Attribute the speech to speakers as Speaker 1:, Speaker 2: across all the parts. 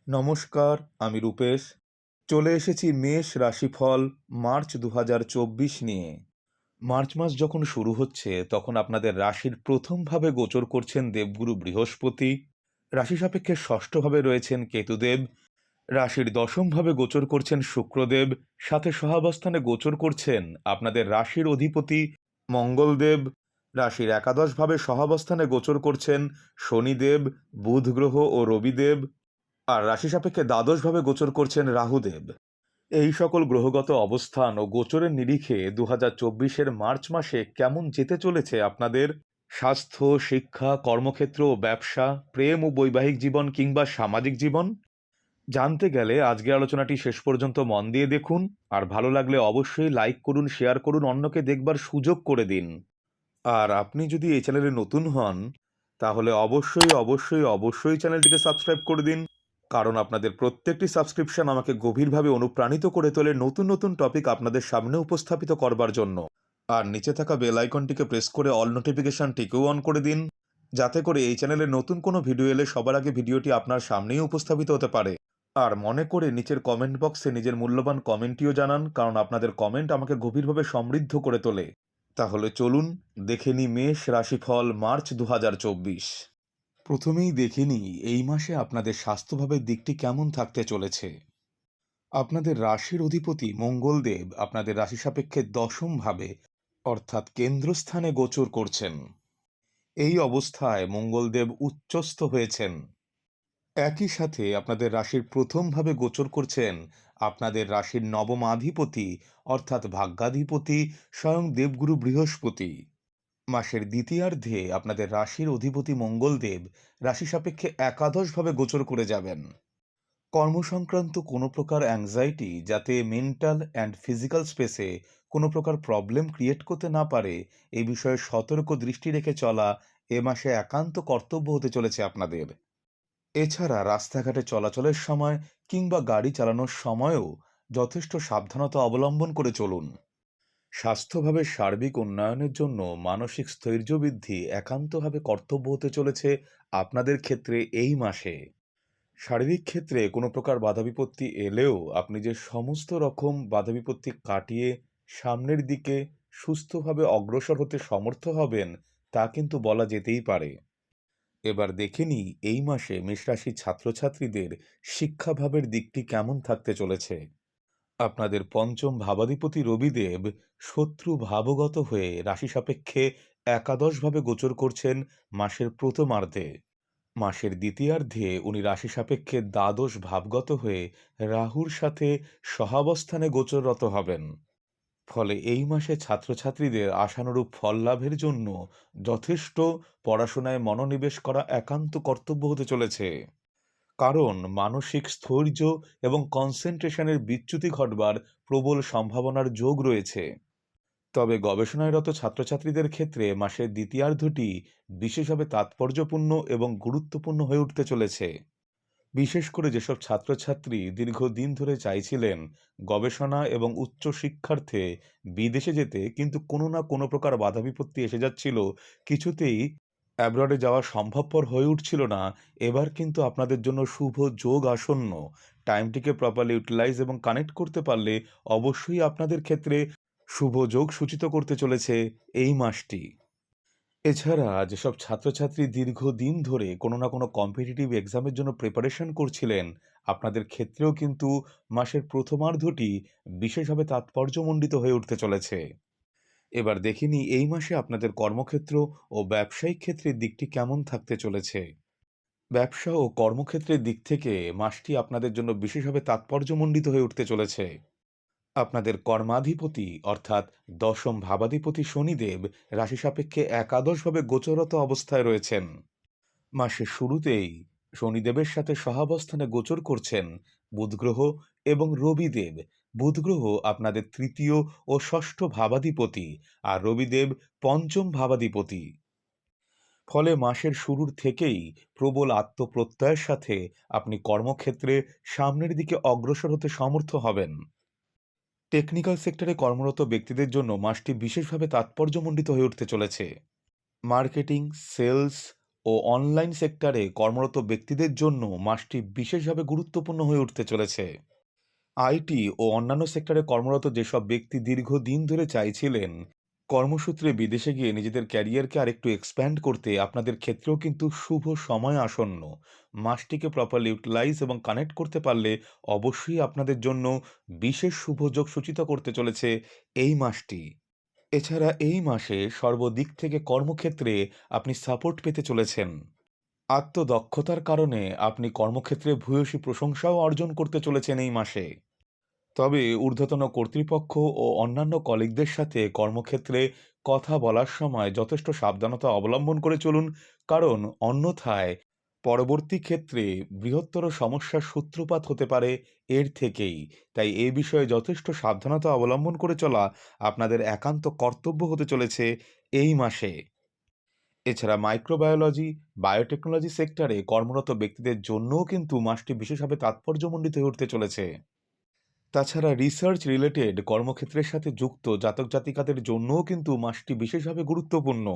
Speaker 1: নমস্কার, আমি রূপেশ। চলে এসেছি মেষ রাশিফল মার্চ ২০২৪ নিয়ে। মার্চ মাস যখন শুরু হচ্ছে তখন আপনাদের রাশির প্রথমভাবে গোচর করছেন দেবগুরু বৃহস্পতি। রাশি সাপেক্ষে ষষ্ঠভাবে রয়েছেন কেতুদেব। রাশির দশমভাবে গোচর করছেন শুক্রদেব। সাথে সহাবস্থানে গোচর করছেন আপনাদের রাশির অধিপতি মঙ্গলদেব। রাশির একাদশভাবে সহাবস্থানে গোচর করছেন শনিদেব, বুধ গ্রহ ও রবিদেব। আর রাশি সাপেক্ষে দ্বাদশভাবে গোচর করছেন রাহুদেব। এই সকল গ্রহগত অবস্থান ও গোচরের নিরিখে ২০২৪-এর মার্চ মাসে কেমন যেতে চলেছে আপনাদের স্বাস্থ্য, শিক্ষা, কর্মক্ষেত্র ও ব্যবসা, প্রেম ও বৈবাহিক জীবন কিংবা সামাজিক জীবন জানতে গেলে আজকের আলোচনাটি শেষ পর্যন্ত মন দিয়ে দেখুন। আর ভালো লাগলে অবশ্যই লাইক করুন, শেয়ার করুন, অন্যকে দেখবার সুযোগ করে দিন। আর আপনি যদি এই চ্যানেলে নতুন হন তাহলে অবশ্যই অবশ্যই অবশ্যই চ্যানেলটিকে সাবস্ক্রাইব করে দিন, কারণ আপনাদের প্রত্যেকটি সাবস্ক্রিপশন আমাকে গভীরভাবে অনুপ্রাণিত করে তোলে নতুন নতুন টপিক আপনাদের সামনে উপস্থাপিত করবার জন্য। আর নিচে থাকা বেল আইকনটিকে প্রেস করে অল নোটিফিকেশনটিকেও অন করে দিন, যাতে করে এই চ্যানেলে নতুন কোনো ভিডিও এলে সবার আগে ভিডিওটি আপনার সামনেই উপস্থাপিত হতে পারে। আর মনে করে নিচের কমেন্ট বক্সে নিজের মূল্যবান কমেন্টটিও জানান, কারণ আপনাদের কমেন্ট আমাকে গভীরভাবে সমৃদ্ধ করে তোলে। তাহলে চলুন দেখে নিই মেষ রাশিফল মার্চ ২০২৪। প্রথমেই দেখে নিই এই মাসে আপনাদের স্বাস্থ্যভাবের দিকটি কেমন থাকতে চলেছে। আপনাদের রাশির অধিপতি মঙ্গলদেব আপনাদের রাশি সাপেক্ষে দশম ভাবে অর্থাৎ কেন্দ্রস্থানে গোচর করছেন। এই অবস্থায় মঙ্গলদেব উচ্চস্থ হয়েছেন। একই সাথে আপনাদের রাশির প্রথমভাবে গোচর করছেন আপনাদের রাশির নবমাধিপতি অর্থাৎ ভাগ্যাধিপতি স্বয়ং দেবগুরু বৃহস্পতি। মাসের দ্বিতীয়ার্ধে আপনাদের রাশির অধিপতি মঙ্গলদেব রাশি সাপেক্ষে একাদশভাবে গোচর করে যাবেন। কর্মসংক্রান্ত কোনো প্রকার অ্যাংজাইটি যাতে মেন্টাল অ্যান্ড ফিজিক্যাল স্পেসে কোনো প্রকার প্রবলেম ক্রিয়েট করতে না পারে, এই বিষয়ে সতর্ক দৃষ্টি রেখে চলা এ মাসে একান্ত কর্তব্য হতে চলেছে আপনাদের। এছাড়া রাস্তাঘাটে চলাচলের সময় কিংবা গাড়ি চালানোর সময়ও যথেষ্ট সাবধানতা অবলম্বন করে চলুন। স্বাস্থ্যভাবে সার্বিক উন্নয়নের জন্য মানসিক স্থৈর্য বৃদ্ধি একান্তভাবে কর্তব্য হতে চলেছে আপনাদের ক্ষেত্রে এই মাসে। শারীরিক ক্ষেত্রে কোনো প্রকার বাধাবিপত্তি এলেও আপনি যে সমস্ত রকম বাধাবিপত্তি কাটিয়ে সামনের দিকে সুস্থভাবে অগ্রসর হতে সমর্থ হবেন তা কিন্তু বলা যেতেই পারে। এবার দেখে নিই এই মাসে মেষরাশির ছাত্রছাত্রীদের শিক্ষাভাবের দিকটি কেমন থাকতে চলেছে। আপনাদের পঞ্চম ভাবাধিপতি রবিদেব শত্রু ভাবগত হয়ে রাশি সাপেক্ষে একাদশভাবে গোচর করছেন মাসের প্রথমার্ধে। মাসের দ্বিতীয়ার্ধে উনি রাশি সাপেক্ষে দ্বাদশ ভাবগত হয়ে রাহুর সাথে সহাবস্থানে গোচররত হবেন। ফলে এই মাসে ছাত্রছাত্রীদের আশানুরূপ ফল লাভের জন্য যথেষ্ট পড়াশোনায় মনোনিবেশ করা একান্ত কর্তব্য হতে চলেছে, কারণ মানসিক স্থৈর্য এবং কনসেন্ট্রেশনের বিচ্যুতি ঘটবার প্রবল সম্ভাবনার যোগ রয়েছে। তবে গবেষণায়রত ছাত্রছাত্রীদের ক্ষেত্রে মাসের দ্বিতীয়ার্ধটি বিশেষভাবে তাৎপর্যপূর্ণ এবং গুরুত্বপূর্ণ হয়ে উঠতে চলেছে। বিশেষ করে যেসব ছাত্রছাত্রী দীর্ঘদিন ধরে চাইছিলেন গবেষণা এবং উচ্চ শিক্ষার্থে বিদেশে যেতে, কিন্তু কোনো না কোনো প্রকার বাধা বিপত্তি এসে যাচ্ছিল, কিছুতেই অ্যাব্রডে যাওয়া সম্ভবপর হয়ে উঠছিল না, এবার কিন্তু আপনাদের জন্য শুভ যোগ আসন্ন। টাইমটিকে প্রপারলি ইউটিলাইজ এবং কানেক্ট করতে পারলে অবশ্যই আপনাদের ক্ষেত্রে শুভ যোগ সূচিত করতে চলেছে এই মাসটি। এছাড়া যেসব ছাত্রছাত্রী দীর্ঘদিন ধরে কোনো না কোনো কম্পিটিটিভ এক্সামের জন্য প্রিপারেশন করছিলেন, আপনাদের ক্ষেত্রেও কিন্তু মাসের প্রথমার্ধটি বিশেষভাবে তাৎপর্যমণ্ডিত হয়ে উঠতে চলেছে। এবার দেখে নিই এই মাসে আপনাদের কর্মক্ষেত্র ও ব্যবসায়িক ক্ষেত্রের দিকটি কেমন থাকতে চলেছে। ব্যবসা ও কর্মক্ষেত্রের দিক থেকে মাসটি আপনাদের জন্য বিশেষভাবে তাৎপর্যমণ্ডিত হয়ে উঠতে চলেছে। আপনাদের কর্মাধিপতি অর্থাৎ দশম ভাবাধিপতি শনিদেব রাশি সাপেক্ষে একাদশভাবে গোচররত অবস্থায় রয়েছেন। মাসের শুরুতেই শনিদেবের সাথে সহাবস্থানে গোচর করছেন বুধ গ্রহ এবং রবিদেব। বুধ গ্রহ আপনাদের তৃতীয় ও ষষ্ঠ ভাবাধিপতি, আর রবিদেব পঞ্চম ভাবাধিপতি। ফলে মাসের শুরুর থেকেই প্রবল আত্মপ্রত্যয়ের সাথে আপনি কর্মক্ষেত্রে সামনের দিকে অগ্রসর হতে সমর্থ হবেন। টেকনিক্যাল সেক্টরে কর্মরত ব্যক্তিদের জন্য মাসটি বিশেষভাবে তাৎপর্যমণ্ডিত হয়ে উঠতে চলেছে। মার্কেটিং, সেলস ও অনলাইন সেক্টরে কর্মরত ব্যক্তিদের জন্য মাসটি বিশেষভাবে গুরুত্বপূর্ণ হয়ে উঠতে চলেছে। আইটি ও অন্যান্য সেক্টরে কর্মরত যেসব ব্যক্তি দীর্ঘদিন ধরে চাইছিলেন কর্মসূত্রে বিদেশে গিয়ে নিজেদের ক্যারিয়ারকে আরেকটু এক্সপ্যান্ড করতে, আপনাদের ক্ষেত্রেও কিন্তু শুভ সময় আসন্ন। মাসটিকে প্রপারলি ইউটিলাইজ এবং কানেক্ট করতে পারলে অবশ্যই আপনাদের জন্য বিশেষ শুভ যোগ সূচিত করতে চলেছে এই মাসটি। এছাড়া এই মাসে সর্বদিক থেকে কর্মক্ষেত্রে আপনি সাপোর্ট পেতে চলেছেন। আত্মদক্ষতার কারণে আপনি কর্মক্ষেত্রে ভূয়সী প্রশংসাও অর্জন করতে চলেছেন এই মাসে। তবে ঊর্ধ্বতন কর্তৃপক্ষ ও অন্যান্য কলিগদের সাথে কর্মক্ষেত্রে কথা বলার সময় যথেষ্ট সাবধানতা অবলম্বন করে চলুন, কারণ অন্যথায় পরবর্তী ক্ষেত্রে বৃহত্তর সমস্যার সূত্রপাত হতে পারে এর থেকেই। তাই এ বিষয়ে যথেষ্ট সাবধানতা অবলম্বন করে চলা আপনাদের একান্ত কর্তব্য হতে চলেছে এই মাসে। এছাড়া মাইক্রোবায়োলজি, বায়োটেকনোলজি সেক্টরে কর্মরত ব্যক্তিদের জন্যও কিন্তু মাসটি বিশেষভাবে তাৎপর্যমণ্ডিত হয়ে উঠতে চলেছে। তাছাড়া রিসার্চ রিলেটেড কর্মক্ষেত্রের সাথে যুক্ত জাতক জাতিকাদের জন্যও কিন্তু মাসটি বিশেষভাবে গুরুত্বপূর্ণ।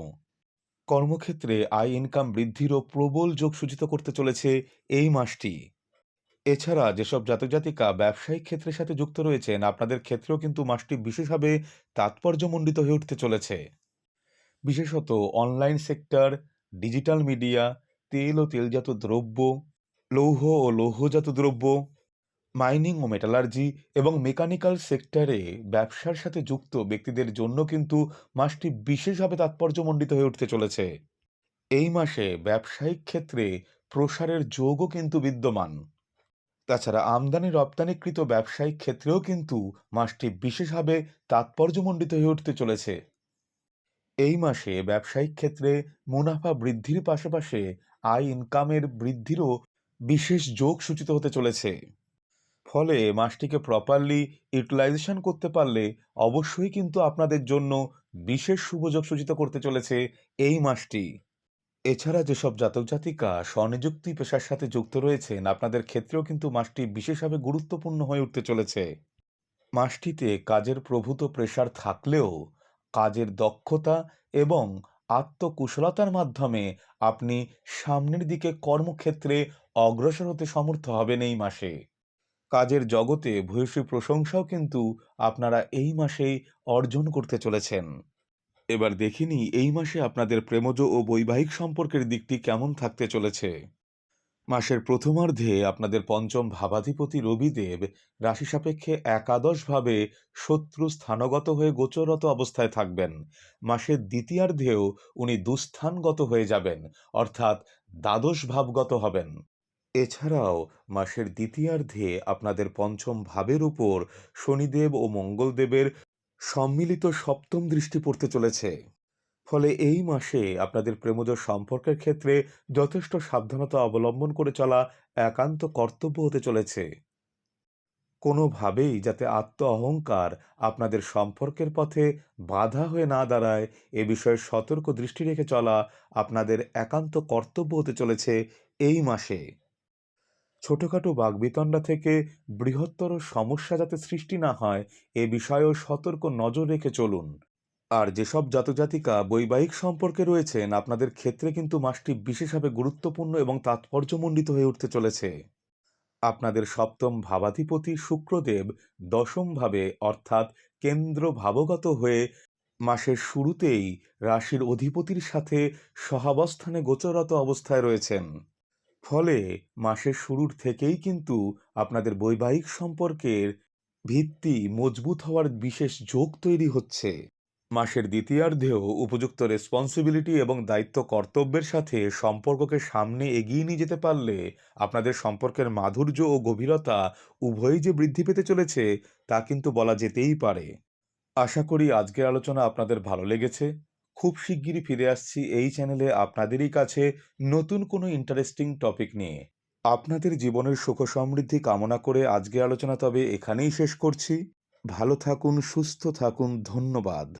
Speaker 1: কর্মক্ষেত্রে আয় ইনকাম বৃদ্ধিরও প্রবল যোগ সূচিত করতে চলেছে এই মাসটি। এছাড়া যেসব জাতক জাতিকা ব্যবসায়িক ক্ষেত্রের সাথে যুক্ত রয়েছেন, আপনাদের ক্ষেত্রেও কিন্তু মাসটি বিশেষভাবে তাৎপর্যমণ্ডিত হয়ে উঠতে চলেছে। বিশেষত অনলাইন সেক্টর, ডিজিটাল মিডিয়া, তেল ও তেলজাত দ্রব্য, লৌহ ও লৌহজাত দ্রব্য, মাইনিং ও মেটালার্জি এবং মেকানিক্যাল সেক্টরে ব্যবসার সাথে যুক্ত ব্যক্তিদের জন্য কিন্তু মাসটি বিশেষভাবে তাৎপর্যমণ্ডিত হয়ে উঠতে চলেছে। এই মাসে ব্যবসায়িক ক্ষেত্রে প্রসারের যোগও কিন্তু বিদ্যমান। তাছাড়া আমদানি রপ্তানিকৃত ব্যবসায়িক ক্ষেত্রেও কিন্তু মাসটি বিশেষভাবে তাৎপর্যমণ্ডিত হয়ে উঠতে চলেছে। এই মাসে ব্যবসায়িক ক্ষেত্রে মুনাফা বৃদ্ধির পাশাপাশি আয় ইনকামের বৃদ্ধিরও বিশেষ যোগ সূচিত হতে চলেছে। ফলে মাসটিকে প্রপারলি ইউটিলাইজেশন করতে পারলে অবশ্যই কিন্তু আপনাদের জন্য বিশেষ শুভযোগ সূচিত করতে চলেছে এই মাসটি। এছাড়া যেসব জাতক জাতিকা স্বনিযুক্তি পেশার সাথে যুক্ত রয়েছেন, আপনাদের ক্ষেত্রেও কিন্তু মাসটি বিশেষভাবে গুরুত্বপূর্ণ হয়ে উঠতে চলেছে। মাসটিতে কাজের প্রভূত প্রেসার থাকলেও কাজের দক্ষতা এবং আত্মকুশলতার মাধ্যমে আপনি সামনের দিকে কর্মক্ষেত্রে অগ্রসর হতে সমর্থ হবেন এই মাসে। কাজের জগতে ভূয়সী প্রশংসাও কিন্তু আপনারা এই মাসেই অর্জন করতে চলেছেন। এবার দেখিনি এই মাসে আপনাদের প্রেমজ ও বৈবাহিক সম্পর্কের দিকটি কেমন থাকতে চলেছে। মাসের প্রথমার্ধে আপনাদের পঞ্চম ভাবাধিপতি রবিদেব রাশি সাপেক্ষে একাদশভাবে শত্রু স্থানগত হয়ে গোচররত অবস্থায় থাকবেন। মাসের দ্বিতীয়ার্ধেও উনি দুস্থানগত হয়ে যাবেন, অর্থাৎ দ্বাদশ ভাবগত হবেন। এছাড়াও মাসের দ্বিতীয়ার্ধে আপনাদের পঞ্চম ভাবের উপর শনিদেব ও মঙ্গলদেবের সম্মিলিত সপ্তম দৃষ্টি পড়তে চলেছে। ফলে এই মাসে আপনাদের প্রেমজ সম্পর্কের ক্ষেত্রে যথেষ্ট সাবধানতা অবলম্বন করে চলা একান্ত কর্তব্য হতে চলেছে। কোনোভাবেই যাতে আত্ম অহংকার আপনাদের সম্পর্কের পথে বাধা হয়ে না দাঁড়ায়, এ বিষয়ে সতর্ক দৃষ্টি রেখে চলা আপনাদের একান্ত কর্তব্য হতে চলেছে এই মাসে। ছোটখাটো বাকবিতণ্ডা থেকে বৃহত্তর সমস্যা যাতে সৃষ্টি না হয়, এ বিষয়েও সতর্ক নজর রেখে চলুন। আর যেসব জাতক জাতিকা বৈবাহিক সম্পর্কে রয়েছেন, আপনাদের ক্ষেত্রে কিন্তু মাসটি বিশেষভাবে গুরুত্বপূর্ণ এবং তাৎপর্যমণ্ডিত হয়ে উঠতে চলেছে। আপনাদের সপ্তম ভাবাধিপতি শুক্রদেব দশম ভাবে অর্থাৎ কেন্দ্র ভাবগত হয়ে মাসের শুরুতেই রাশির অধিপতির সাথে সহাবস্থানে গোচররত অবস্থায় রয়েছেন। ফলে মাসের শুরুর থেকেই কিন্তু আপনাদের বৈবাহিক সম্পর্কের ভিত্তি মজবুত হওয়ার বিশেষ যোগ তৈরি হচ্ছে। মাসের দ্বিতীয়ার্ধেও উপযুক্ত রেসপন্সিবিলিটি এবং দায়িত্ব কর্তব্যের সাথে সম্পর্ককে সামনে এগিয়ে নিয়ে যেতে পারলে আপনাদের সম্পর্কের মাধুর্য ও গভীরতা উভয়ই যে বৃদ্ধি পেতে চলেছে তা কিন্তু বলা যেতেই পারে। আশা করি আজকের আলোচনা আপনাদের ভালো লেগেছে। খুব শিগগিরই ফিরে আসছি এই চ্যানেলে আপনাদেরই কাছে নতুন কোনো ইন্টারেস্টিং টপিক নিয়ে। আপনাদের জীবনের সুখ সমৃদ্ধি কামনা করে আজকের আলোচনা তবে এখানেই শেষ করছি। ভালো থাকুন, সুস্থ থাকুন, ধন্যবাদ।